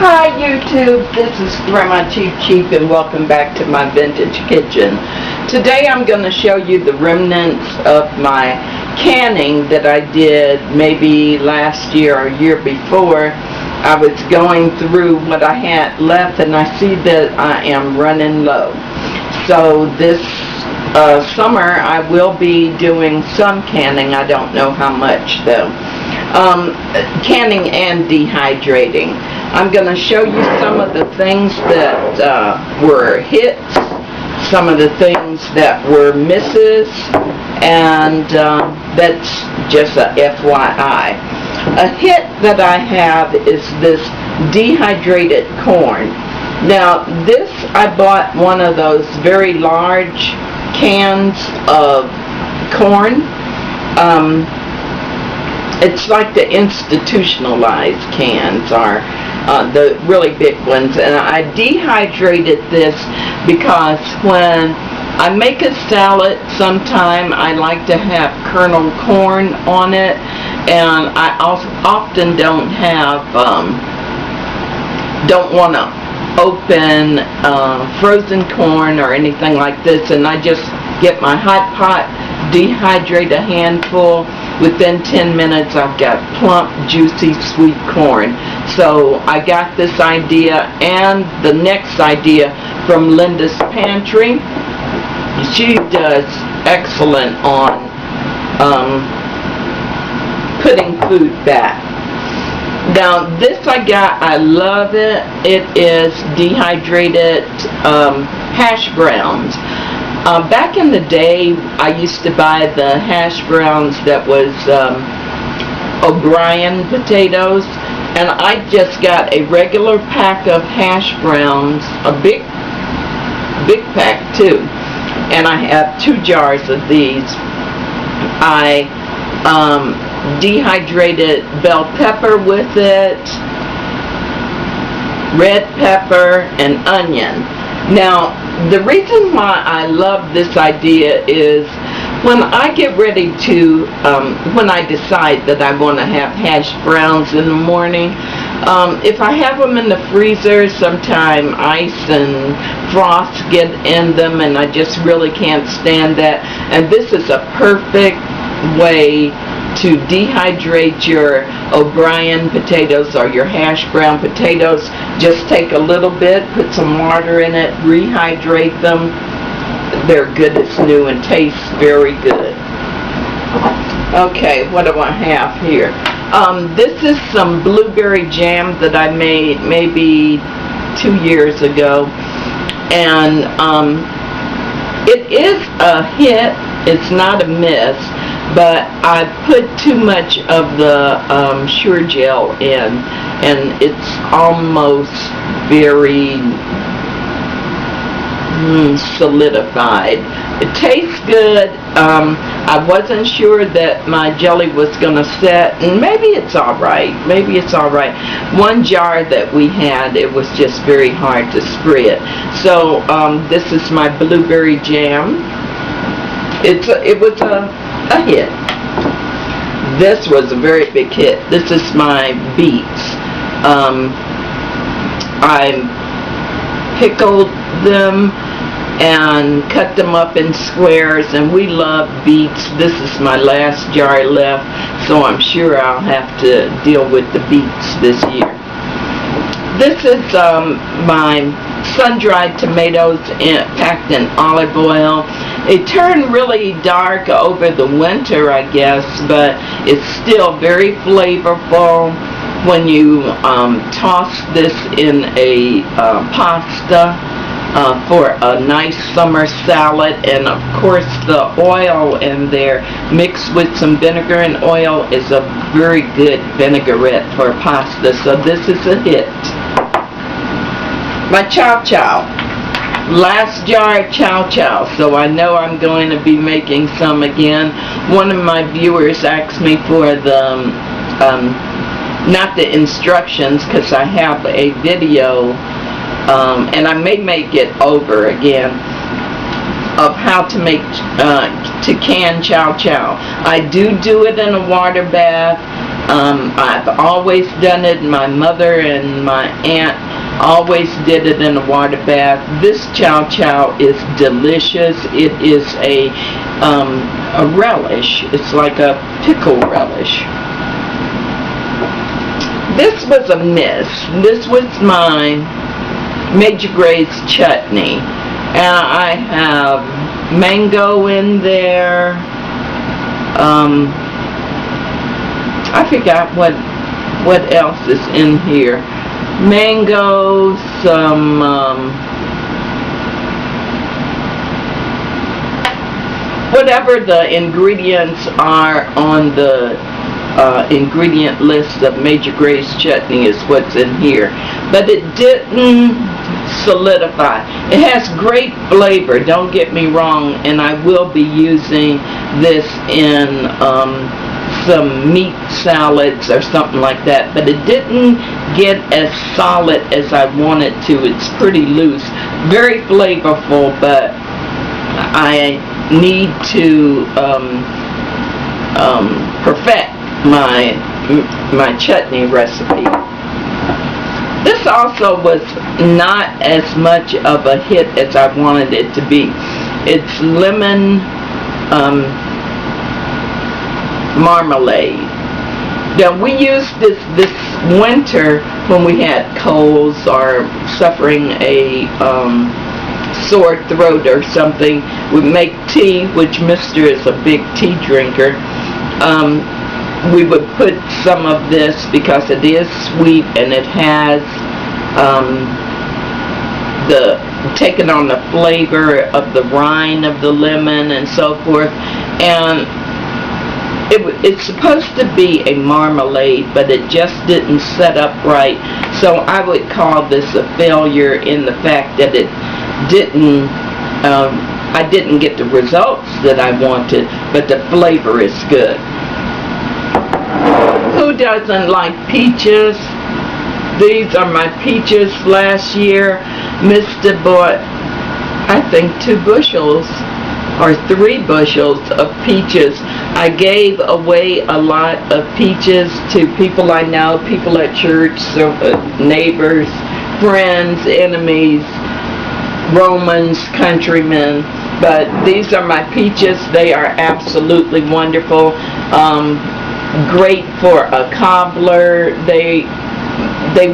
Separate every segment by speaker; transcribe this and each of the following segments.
Speaker 1: Hi YouTube, this is Grandma Cheap Cheap and welcome back to my vintage kitchen. Today I'm going to show you the remnants of my canning that I did maybe last year or year before. I was going through what I had left and I see that I am running low. So this summer I will be doing some canning. I don't know how much though. Canning and dehydrating. I'm going to show you some of the things that were hits, some of the things that were misses, and that's just a FYI. A hit that I have is this dehydrated corn. Now this, I bought one of those very large cans of corn. It's like the institutionalized cans are the really big ones, and I dehydrated this because when I make a salad sometime I like to have kernel corn on it, and I also often don't want to open frozen corn or anything like this, and I just get my hot pot, dehydrate a handful. Within 10 minutes I've got plump, juicy, sweet corn. So I got this idea and the next idea from Linda's Pantry. She does excellent on putting food back. Now this I love it. It is dehydrated hash browns. Back in the day, I used to buy the hash browns that was O'Brien potatoes, and I just got a regular pack of hash browns, a big pack too, and I have 2 jars of these. I dehydrated bell pepper with it, red pepper, and onion. Now, the reason why I love this idea is when I get ready to, when I decide that I want to have hash browns in the morning, if I have them in the freezer, sometime ice and frost get in them and I just really can't stand that. And this is a perfect way to dehydrate your O'Brien potatoes or your hash brown potatoes. Just take a little bit, put some water in it, rehydrate them. They're good as new and taste very good. Okay, what do I have here? This is some blueberry jam that I made maybe 2 years ago, and it is a hit. It's not a miss. But I put too much of the Sure Gel in, and it's almost very solidified. It tastes good. I wasn't sure that my jelly was going to set, and maybe it's alright. Maybe it's alright. One jar that we had, it was just very hard to spread. So this is my blueberry jam. It was a hit. This was a very big hit. This is my beets. I pickled them and cut them up in squares, and we love beets. This is my last jar left, so I'm sure I'll have to deal with the beets this year. This is my sun-dried tomatoes packed in olive oil. It turned really dark over the winter, I guess, but it's still very flavorful. When you toss this in a pasta for a nice summer salad, and of course the oil in there mixed with some vinegar and oil is a very good vinaigrette for pasta, so this is a hit. My chow chow. Last jar of chow chow, so I know I'm going to be making some again. One of my viewers asked me for the, not the instructions, because I have a video, and I may make it over again, of how to make, to can chow chow. I do it in a water bath. I've always done it. My mother and my aunt always did it in a water bath. This chow chow is delicious. It is a relish. It's like a pickle relish. This was a miss. This was my Major Gray's chutney. And I have mango in there. I forgot what else is in here. Mango, some whatever the ingredients are on the ingredient list of Major Gray's chutney is what's in here. But it didn't solidify. It has great flavor, don't get me wrong, and I will be using this in some meat salads or something like that, but it didn't get as solid as I wanted to. It's pretty loose, very flavorful, but I need to perfect my chutney recipe. This also was not as much of a hit as I wanted it to be. It's lemon marmalade. Now, we used this winter when we had colds or suffering a sore throat or something. We make tea, which Mr. is a big tea drinker. We would put some of this because it is sweet and it has taken on the flavor of the rind of the lemon and so forth. And it's supposed to be a marmalade, but it just didn't set up right. So I would call this a failure in the fact that it didn't, I didn't get the results that I wanted, but the flavor is good. Who doesn't like peaches? These are my peaches. Last year, Mr. bought, I think, 2 bushels or 3 bushels of peaches. I gave away a lot of peaches to people I know, people at church, so, neighbors, friends, enemies, Romans, countrymen. But these are my peaches. They are absolutely wonderful. Great for a cobbler. They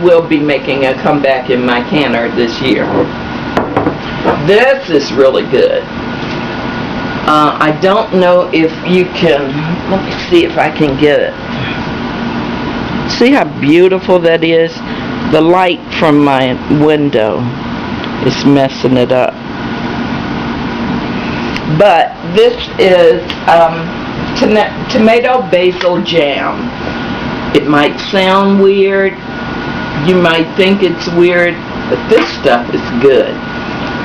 Speaker 1: will be making a comeback in my canner this year. This is really good. I don't know if you can, let me see if I can get it. See how beautiful that is? The light from my window is messing it up. But this is tomato basil jam. It might sound weird. You might think it's weird, but this stuff is good.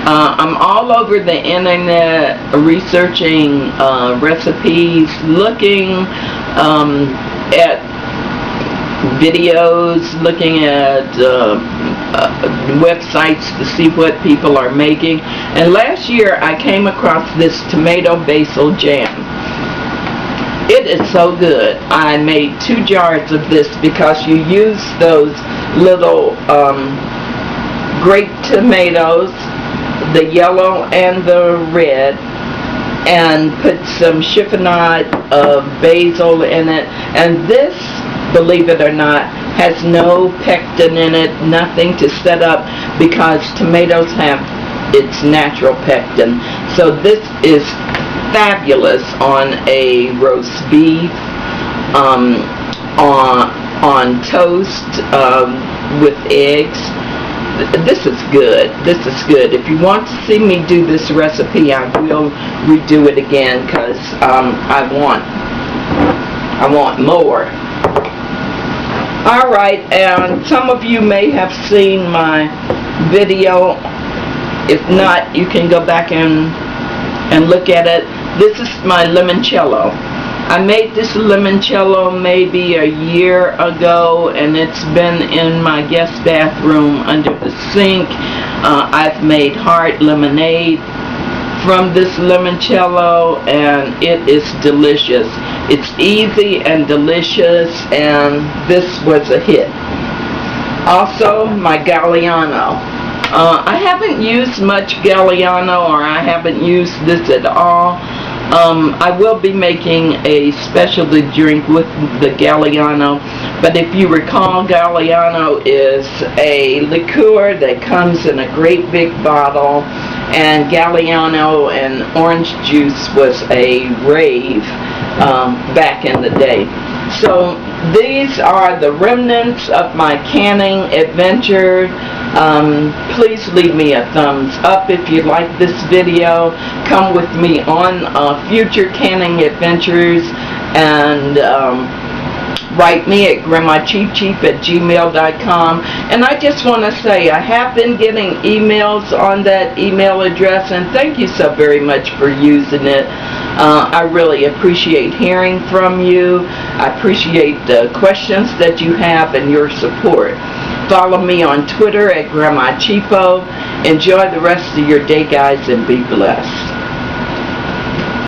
Speaker 1: I'm all over the internet researching recipes, looking at videos, looking at websites to see what people are making. And last year I came across this tomato basil jam. It is so good. I made 2 jars of this because you use those little grape tomatoes, the yellow and the red, and put some chiffonade of basil in it. And this, believe it or not, has no pectin in it, nothing to set up, because tomatoes have its natural pectin. So this is fabulous on a roast beef, on toast, with eggs. This is good. This is good. If you want to see me do this recipe, I will redo it again, because I want more. Alright, and some of you may have seen my video. If not, you can go back and look at it. This is my limoncello. I made this limoncello maybe a year ago, and it's been in my guest bathroom under the sink. I've made hard lemonade from this limoncello, and it is delicious. It's easy and delicious, and this was a hit. Also, my Galliano. I haven't used much Galliano, or I haven't used this at all. I will be making a specialty drink with the Galliano, but if you recall, Galliano is a liqueur that comes in a great big bottle, and Galliano and orange juice was a rave back in the day. So these are the remnants of my canning adventure. Please leave me a thumbs up if you like this video. Come with me on future canning adventures, and write me at grandmacheapcheap@gmail.com. And I just want to say, I have been getting emails on that email address, and thank you so very much for using it. I really appreciate hearing from you. I appreciate the questions that you have and your support. Follow me on Twitter at Grandma Cheapo. Enjoy the rest of your day, guys, and be blessed.